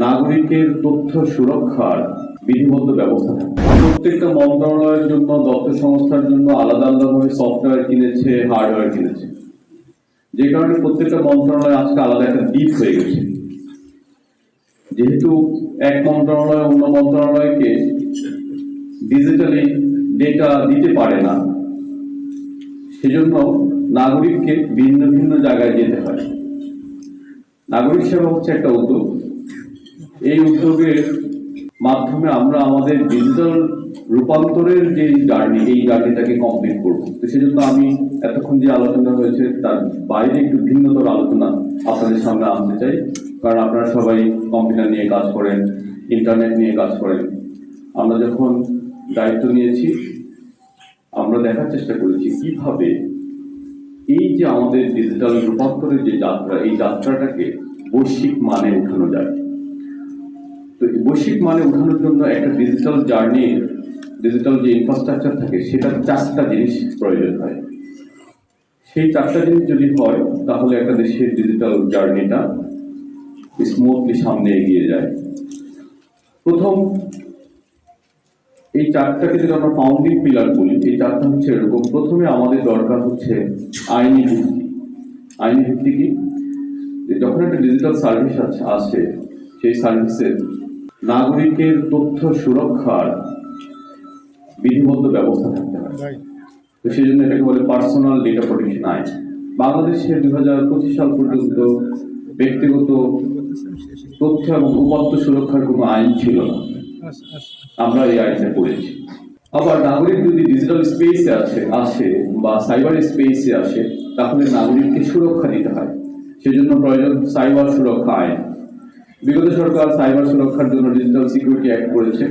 নাগরিকের তথ্য সুরক্ষার বিধিবদ্ধ ব্যবস্থা থাকে। প্রত্যেকটা মন্ত্রণালয়ের জন্য, দপ্তর সংস্থার জন্য আলাদা আলাদাভাবে সফটওয়্যার কিনেছে, হার্ডওয়্যার কিনেছে, যে কারণে প্রত্যেকটা মন্ত্রণালয় আজকে আলাদা একটা দ্বীপ হয়ে গেছে। যেহেতু এক মন্ত্রণালয় অন্য মন্ত্রণালয়কে ডিজিটালি ডেটা দিতে পারে না, সেজন্য নাগরিককে ভিন্ন ভিন্ন জায়গায় যেতে হয়। নাগরিক সেবা হচ্ছে একটা উদ্যোগ। এই উদ্যোগের মাধ্যমে আমরা আমাদের ডিজিটাল রূপান্তরের যে জার্নি, এই জার্নিটাকে কমপ্লিট করব। তো সেজন্য আমি এতক্ষণ যে আলোচনা হয়েছে তার বাইরে একটু ভিন্নতর আলোচনা আপনাদের সামনে আনতে চাই। কারণ আপনারা সবাই কম্পিউটার নিয়ে কাজ করেন, ইন্টারনেট নিয়ে কাজ করেন। আমরা যখন দায়িত্ব নিয়েছি, আমরা দেখার চেষ্টা করেছি কিভাবে এই যে আমাদের ডিজিটাল রূপান্তরের যে যাত্রা, এই যাত্রাটাকে বৈশ্বিক মানে উঠানো যায়। তো বৈশ্বিক মানে উঠানোর জন্য একটা ডিজিটাল জার্নি, ডিজিটাল যে ইনফ্রাস্ট্রাকচার থাকে, সেটার 4টা জিনিস প্রয়োজন হয়। সেই 4টা জিনিস যদি হয়, তাহলে একটা দেশের ডিজিটাল জার্নিটা স্মুথলি সামনে এগিয়ে যায়। প্রথম, এই 4টাকে যদি আমরা ফাউন্ডিং পিলার বলি, এই 4টা হচ্ছে এরকম। প্রথমে আমাদের দরকার হচ্ছে আইনি ভিত্তি। আইনি ভিত্তি কি? যখন একটা ডিজিটাল সার্ভিস আসে, সেই সার্ভিসের নাগরিকের তথ্য সুরক্ষার বিধিবদ্ধ ব্যবস্থা থাকতে হয়। তো সেই জন্য এটাকে বলে পার্সোনাল ডেটা প্রোটেকশন আইন। বাংলাদেশে 2025 সাল পর্যন্ত ব্যক্তিগত তথ্য এবং উপাত্ত সুরক্ষার কোনো আইন ছিল না। আমরা এই আইনটা করেছি। আবার নাগরিক যদি ডিজিটাল স্পেসে আসে বা সাইবার স্পেসে আসে, তাহলে নাগরিককে সুরক্ষা দিতে হয়। সেজন্য প্রয়োজন সাইবার সুরক্ষা আইন। বিগত সরকার সাইবার সুরক্ষার জন্য ডিজিটাল সিকিউরিটি অ্যাক্ট করেছে।